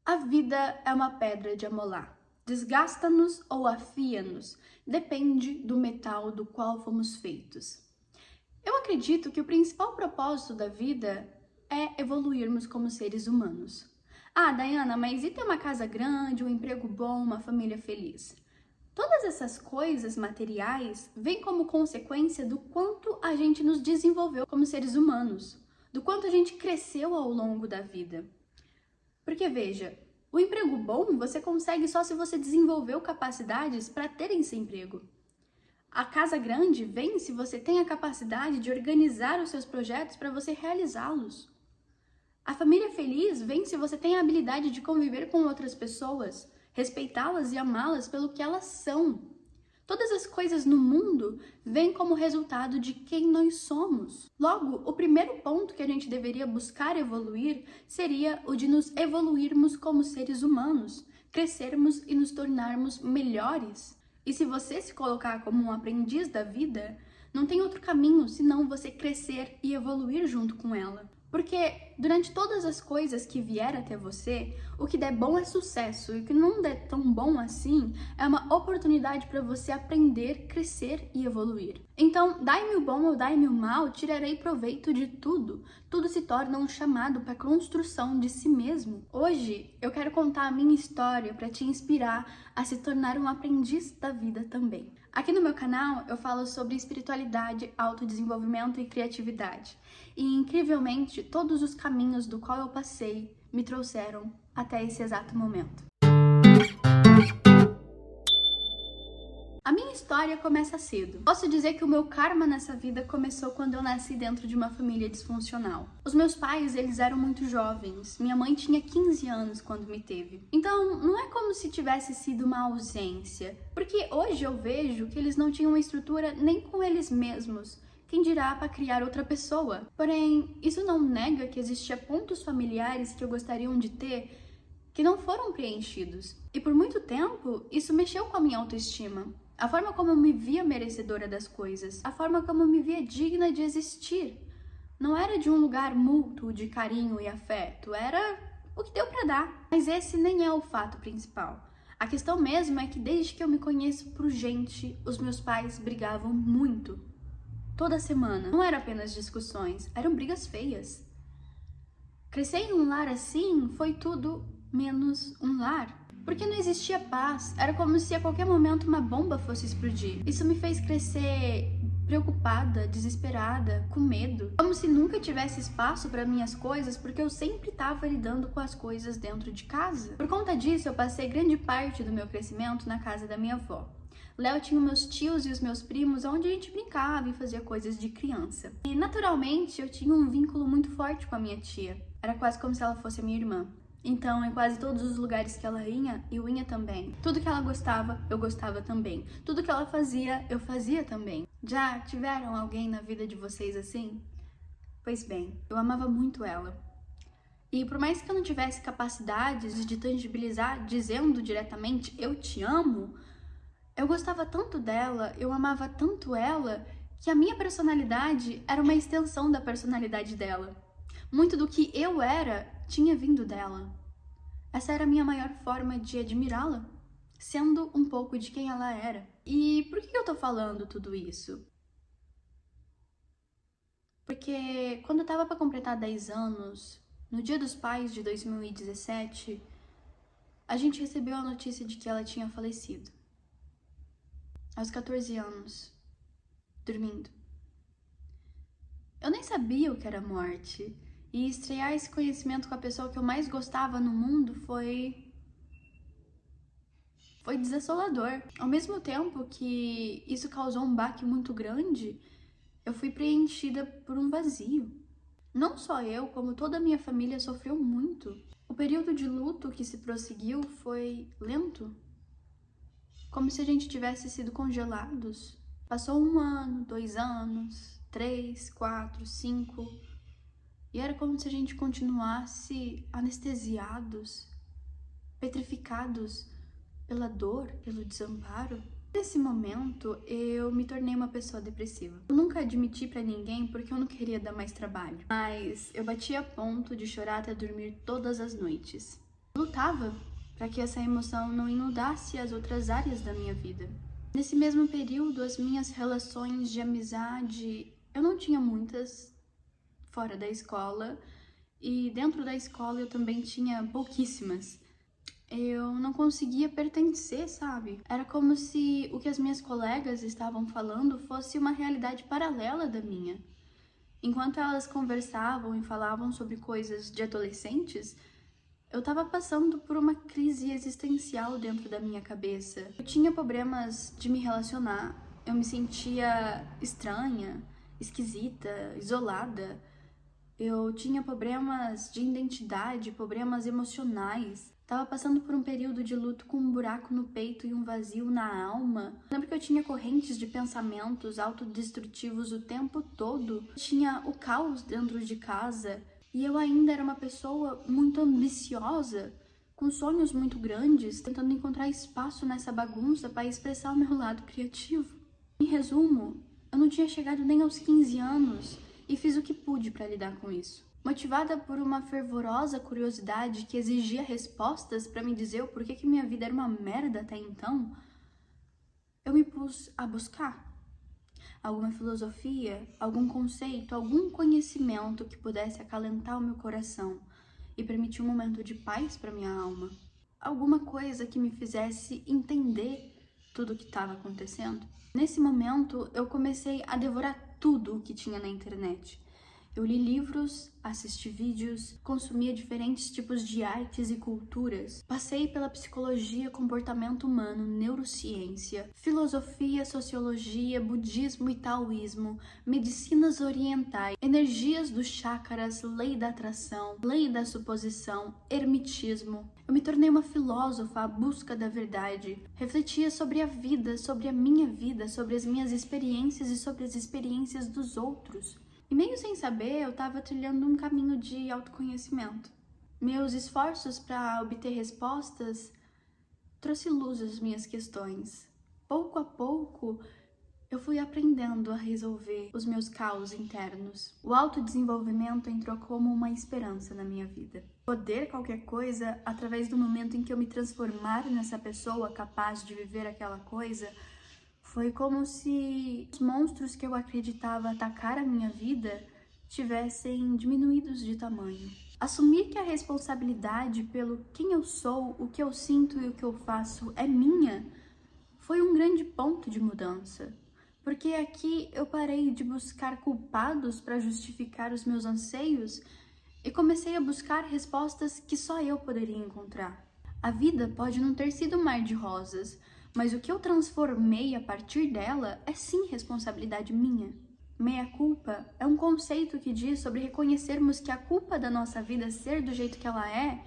A vida é uma pedra de amolar. Desgasta-nos ou afia-nos, depende do metal do qual fomos feitos. Eu acredito que o principal propósito da vida é evoluirmos como seres humanos. Ah, Dayana, mas e ter uma casa grande, um emprego bom, uma família feliz? Todas essas coisas materiais vêm como consequência do quanto a gente nos desenvolveu como seres humanos, do quanto a gente cresceu ao longo da vida. Porque veja, o emprego bom você consegue só se você desenvolveu capacidades para ter esse emprego. A casa grande vem se você tem a capacidade de organizar os seus projetos para você realizá-los. A família feliz vem se você tem a habilidade de conviver com outras pessoas, respeitá-las e amá-las pelo que elas são. Todas as coisas no mundo vêm como resultado de quem nós somos. Logo, o primeiro ponto que a gente deveria buscar evoluir seria o de nos evoluirmos como seres humanos, crescermos e nos tornarmos melhores. E se você se colocar como um aprendiz da vida, não tem outro caminho senão você crescer e evoluir junto com ela. Porque durante todas as coisas que vier até você, o que der bom é sucesso e o que não der tão bom assim é uma oportunidade para você aprender, crescer e evoluir. Então, dai-me o bom ou dai-me o mal, tirarei proveito de tudo. Tudo se torna um chamado para a construção de si mesmo. Hoje, eu quero contar a minha história para te inspirar a se tornar um aprendiz da vida também. Aqui no meu canal eu falo sobre espiritualidade, autodesenvolvimento e criatividade. E incrivelmente, todos os caminhos do qual eu passei me trouxeram até esse exato momento. A minha história começa cedo. Posso dizer que o meu karma nessa vida começou quando eu nasci dentro de uma família disfuncional. Os meus pais, eles eram muito jovens. Minha mãe tinha 15 anos quando me teve. Então, não é como se tivesse sido uma ausência. Porque hoje eu vejo que eles não tinham uma estrutura nem com eles mesmos. Quem dirá para criar outra pessoa? Porém, isso não nega que existia pontos familiares que eu gostaria de ter que não foram preenchidos. E por muito tempo, isso mexeu com a minha autoestima. A forma como eu me via merecedora das coisas, a forma como eu me via digna de existir. Não era de um lugar mútuo de carinho e afeto, era o que deu para dar. Mas esse nem é o fato principal. A questão mesmo é que desde que eu me conheço por gente, os meus pais brigavam muito. Toda semana. Não eram apenas discussões, eram brigas feias. Crescer em um lar assim foi tudo menos um lar. Porque não existia paz, era como se a qualquer momento uma bomba fosse explodir. Isso me fez crescer preocupada, desesperada, com medo. Como se nunca tivesse espaço para minhas coisas, porque eu sempre estava lidando com as coisas dentro de casa. Por conta disso, eu passei grande parte do meu crescimento na casa da minha avó. Léo tinha meus tios e os meus primos, onde a gente brincava e fazia coisas de criança. E naturalmente eu tinha um vínculo muito forte com a minha tia. Era quase como se ela fosse a minha irmã. Então, em quase todos os lugares que ela ia, eu ia também. Tudo que ela gostava, eu gostava também. Tudo que ela fazia, eu fazia também. Já tiveram alguém na vida de vocês assim? Pois bem, eu amava muito ela. E por mais que eu não tivesse capacidades de tangibilizar dizendo diretamente eu te amo, eu gostava tanto dela, eu amava tanto ela, que a minha personalidade era uma extensão da personalidade dela. Muito do que eu era tinha vindo dela. Essa era a minha maior forma de admirá-la, sendo um pouco de quem ela era. E por que eu tô falando tudo isso? Porque quando eu tava para completar 10 anos, no Dia dos Pais de 2017, a gente recebeu a notícia de que ela tinha falecido. Aos 14 anos, dormindo. Eu nem sabia o que era morte. E estrear esse conhecimento com a pessoa que eu mais gostava no mundo foi desolador. Ao mesmo tempo que isso causou um baque muito grande, eu fui preenchida por um vazio. Não só eu, como toda a minha família sofreu muito. O período de luto que se prosseguiu foi lento, como se a gente tivesse sido congelados. Passou 1 ano, 2 anos, 3, 4, 5... E era como se a gente continuasse anestesiados, petrificados pela dor, pelo desamparo. Nesse momento, eu me tornei uma pessoa depressiva. Eu nunca admiti pra ninguém porque eu não queria dar mais trabalho. Mas eu batia a ponto de chorar até dormir todas as noites. Eu lutava para que essa emoção não inundasse as outras áreas da minha vida. Nesse mesmo período, as minhas relações de amizade, eu não tinha muitas fora da escola, e dentro da escola eu também tinha pouquíssimas. Eu não conseguia pertencer, sabe? Era como se o que as minhas colegas estavam falando fosse uma realidade paralela da minha. Enquanto elas conversavam e falavam sobre coisas de adolescentes, eu estava passando por uma crise existencial dentro da minha cabeça. Eu tinha problemas de me relacionar, eu me sentia estranha, esquisita, isolada. Eu tinha problemas de identidade, problemas emocionais. Tava passando por um período de luto com um buraco no peito e um vazio na alma. Lembro que eu tinha correntes de pensamentos autodestrutivos o tempo todo. Tinha o caos dentro de casa. E eu ainda era uma pessoa muito ambiciosa, com sonhos muito grandes, tentando encontrar espaço nessa bagunça para expressar o meu lado criativo. Em resumo, eu não tinha chegado nem aos 15 anos e fiz o que pude para lidar com isso. Motivada por uma fervorosa curiosidade que exigia respostas para me dizer o porquê que minha vida era uma merda até então, eu me pus a buscar alguma filosofia, algum conceito, algum conhecimento que pudesse acalentar o meu coração e permitir um momento de paz para minha alma. Alguma coisa que me fizesse entender tudo o que estava acontecendo. Nesse momento, eu comecei a devorar tudo o que tinha na internet. Eu li livros, assisti vídeos, consumia diferentes tipos de artes e culturas. Passei pela psicologia, comportamento humano, neurociência, filosofia, sociologia, budismo e taoísmo, medicinas orientais, energias dos chakras, lei da atração, lei da suposição, hermetismo. Eu me tornei uma filósofa à busca da verdade. Refletia sobre a vida, sobre a minha vida, sobre as minhas experiências e sobre as experiências dos outros. E meio sem saber, eu estava trilhando um caminho de autoconhecimento. Meus esforços para obter respostas trouxe luz às minhas questões. Pouco a pouco, eu fui aprendendo a resolver os meus caos internos. O autodesenvolvimento entrou como uma esperança na minha vida. Poder qualquer coisa, através do momento em que eu me transformar nessa pessoa capaz de viver aquela coisa, foi como se os monstros que eu acreditava atacar a minha vida tivessem diminuídos de tamanho. Assumir que a responsabilidade pelo quem eu sou, o que eu sinto e o que eu faço é minha, foi um grande ponto de mudança. Porque aqui eu parei de buscar culpados para justificar os meus anseios e comecei a buscar respostas que só eu poderia encontrar. A vida pode não ter sido um mar de rosas, mas o que eu transformei a partir dela é sim responsabilidade minha. Meia-culpa é um conceito que diz sobre reconhecermos que a culpa da nossa vida ser do jeito que ela é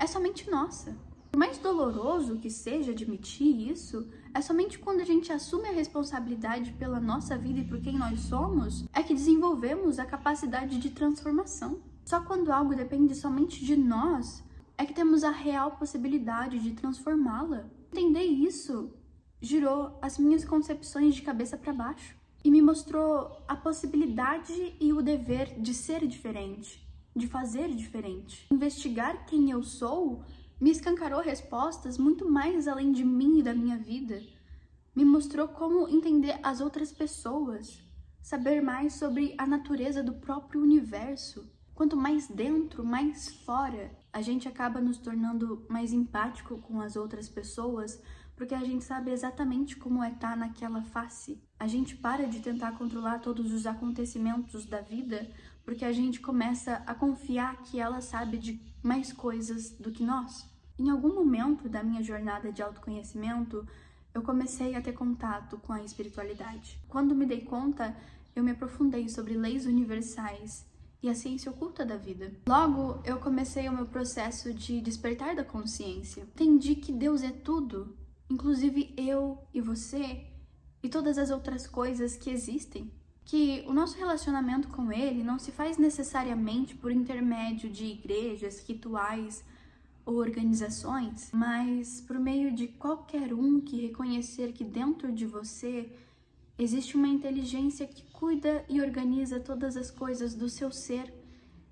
somente nossa. Por mais doloroso que seja admitir isso, é somente quando a gente assume a responsabilidade pela nossa vida e por quem nós somos, é que desenvolvemos a capacidade de transformação. Só quando algo depende somente de nós, é que temos a real possibilidade de transformá-la. Entender isso girou as minhas concepções de cabeça para baixo e me mostrou a possibilidade e o dever de ser diferente, de fazer diferente. Investigar quem eu sou me escancarou respostas muito mais além de mim e da minha vida. Me mostrou como entender as outras pessoas, saber mais sobre a natureza do próprio universo. Quanto mais dentro, mais fora, a gente acaba nos tornando mais empático com as outras pessoas, porque a gente sabe exatamente como é estar naquela face. A gente para de tentar controlar todos os acontecimentos da vida, porque a gente começa a confiar que ela sabe de mais coisas do que nós. Em algum momento da minha jornada de autoconhecimento, eu comecei a ter contato com a espiritualidade. Quando me dei conta, eu me aprofundei sobre leis universais e a ciência oculta da vida. Logo, eu comecei o meu processo de despertar da consciência. Entendi que Deus é tudo, inclusive eu e você e todas as outras coisas que existem. Que o nosso relacionamento com Ele não se faz necessariamente por intermédio de igrejas, rituais ou organizações, mas por meio de qualquer um que reconhecer que dentro de você existe uma inteligência que cuida e organiza todas as coisas do seu ser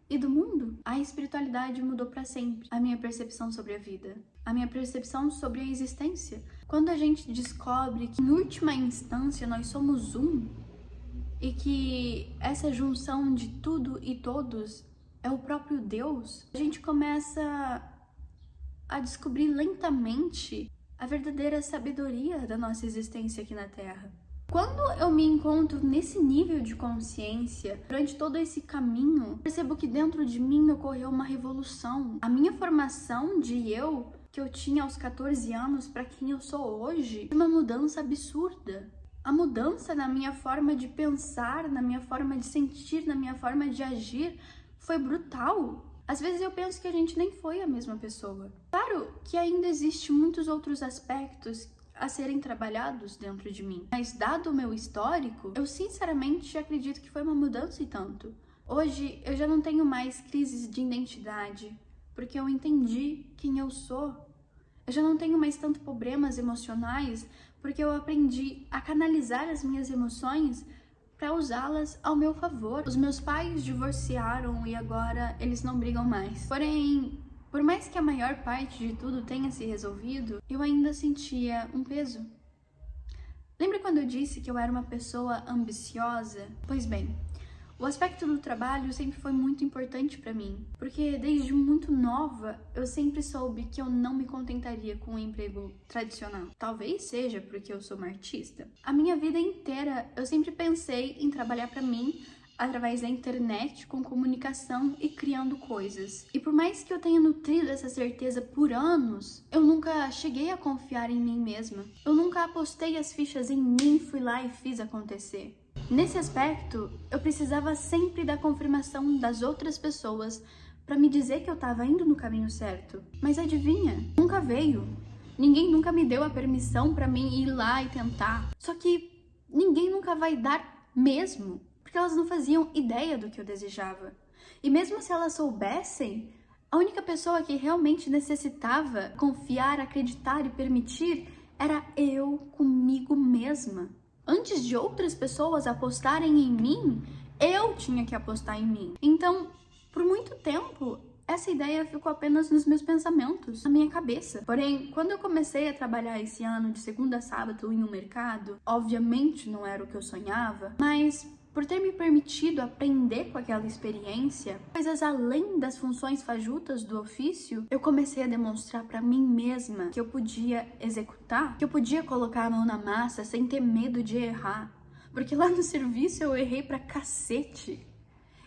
e do mundo. A espiritualidade mudou para sempre a minha percepção sobre a vida, a minha percepção sobre a existência. Quando a gente descobre que, em última instância, nós somos um, e que essa junção de tudo e todos é o próprio Deus, a gente começa a descobrir lentamente a verdadeira sabedoria da nossa existência aqui na Terra. Quando eu me encontro nesse nível de consciência, durante todo esse caminho, percebo que dentro de mim ocorreu uma revolução. A minha formação de eu, que eu tinha aos 14 anos, para quem eu sou hoje, foi uma mudança absurda. A mudança na minha forma de pensar, na minha forma de sentir, na minha forma de agir, foi brutal. Às vezes eu penso que a gente nem foi a mesma pessoa. Claro que ainda existem muitos outros aspectos a serem trabalhados dentro de mim, mas dado o meu histórico, eu sinceramente acredito que foi uma mudança e tanto. Hoje eu já não tenho mais crises de identidade, porque eu entendi quem eu sou. Eu já não tenho mais tanto problemas emocionais, porque eu aprendi a canalizar as minhas emoções para usá-las ao meu favor. Os meus pais divorciaram e agora eles não brigam mais. Porém, por mais que a maior parte de tudo tenha se resolvido, eu ainda sentia um peso. Lembra quando eu disse que eu era uma pessoa ambiciosa? Pois bem, o aspecto do trabalho sempre foi muito importante para mim, porque desde muito nova eu sempre soube que eu não me contentaria com um emprego tradicional. Talvez seja porque eu sou uma artista. A minha vida inteira eu sempre pensei em trabalhar para mim através da internet, com comunicação e criando coisas. E por mais que eu tenha nutrido essa certeza por anos, eu nunca cheguei a confiar em mim mesma. Eu nunca apostei as fichas em mim, fui lá e fiz acontecer. Nesse aspecto, eu precisava sempre da confirmação das outras pessoas para me dizer que eu estava indo no caminho certo. Mas adivinha? Nunca veio. Ninguém nunca me deu a permissão para mim ir lá e tentar. Só que ninguém nunca vai dar mesmo, porque elas não faziam ideia do que eu desejava. E mesmo se elas soubessem, a única pessoa que realmente necessitava confiar, acreditar e permitir era eu comigo mesma. Antes de outras pessoas apostarem em mim, eu tinha que apostar em mim. Então, por muito tempo, essa ideia ficou apenas nos meus pensamentos, na minha cabeça. Porém, quando eu comecei a trabalhar esse ano de segunda a sábado em um mercado, obviamente não era o que eu sonhava, mas por ter me permitido aprender com aquela experiência, coisas além das funções fajutas do ofício, eu comecei a demonstrar para mim mesma que eu podia executar, que eu podia colocar a mão na massa sem ter medo de errar. Porque lá no serviço eu errei pra cacete.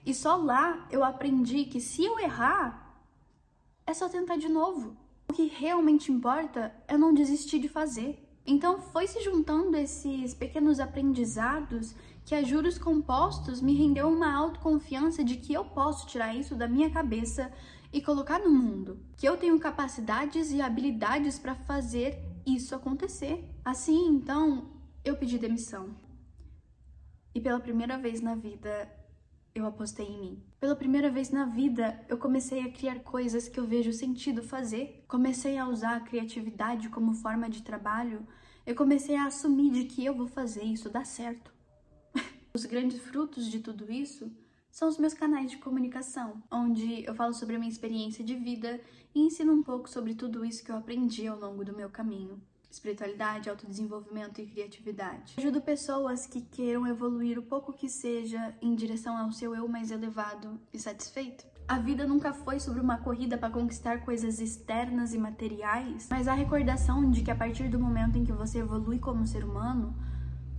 E só lá eu aprendi que se eu errar, é só tentar de novo. O que realmente importa é não desistir de fazer. Então foi se juntando esses pequenos aprendizados que a juros compostos me rendeu uma autoconfiança de que eu posso tirar isso da minha cabeça e colocar no mundo. Que eu tenho capacidades e habilidades para fazer isso acontecer. Assim, então, eu pedi demissão. E pela primeira vez na vida, eu apostei em mim. Pela primeira vez na vida, eu comecei a criar coisas que eu vejo sentido fazer. Comecei a usar a criatividade como forma de trabalho. Eu comecei a assumir de que eu vou fazer isso dar certo. Os grandes frutos de tudo isso são os meus canais de comunicação, onde eu falo sobre a minha experiência de vida e ensino um pouco sobre tudo isso que eu aprendi ao longo do meu caminho. Espiritualidade, autodesenvolvimento e criatividade. Ajudo pessoas que queiram evoluir o pouco que seja em direção ao seu eu mais elevado e satisfeito. A vida nunca foi sobre uma corrida para conquistar coisas externas e materiais, mas a recordação de que a partir do momento em que você evolui como ser humano,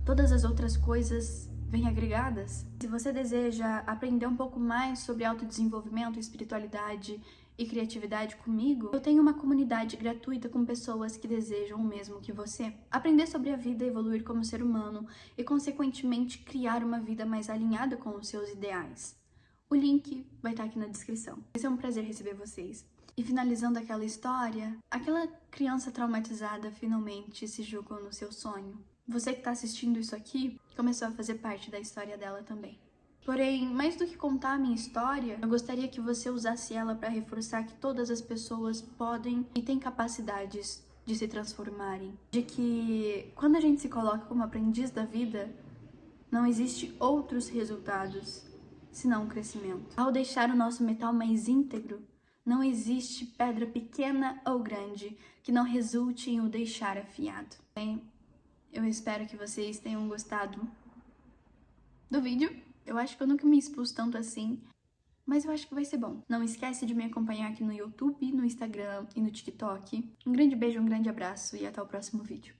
todas as outras coisas vêm agregadas. Se você deseja aprender um pouco mais sobre autodesenvolvimento, espiritualidade e criatividade comigo, eu tenho uma comunidade gratuita com pessoas que desejam o mesmo que você. Aprender sobre a vida, evoluir como ser humano e, consequentemente, criar uma vida mais alinhada com os seus ideais. O link vai estar aqui na descrição. Vai ser um prazer receber vocês. E finalizando aquela história, aquela criança traumatizada finalmente se jogou no seu sonho. Você que está assistindo isso aqui começou a fazer parte da história dela também. Porém, mais do que contar a minha história, eu gostaria que você usasse ela para reforçar que todas as pessoas podem e têm capacidades de se transformarem. De que quando a gente se coloca como aprendiz da vida, não existe outros resultados senão o crescimento. Ao deixar o nosso metal mais íntegro, não existe pedra pequena ou grande que não resulte em o deixar afiado. Bem, eu espero que vocês tenham gostado do vídeo. Eu acho que eu nunca me expus tanto assim, mas eu acho que vai ser bom. Não esquece de me acompanhar aqui no YouTube, no Instagram e no TikTok. Um grande beijo, um grande abraço e até o próximo vídeo.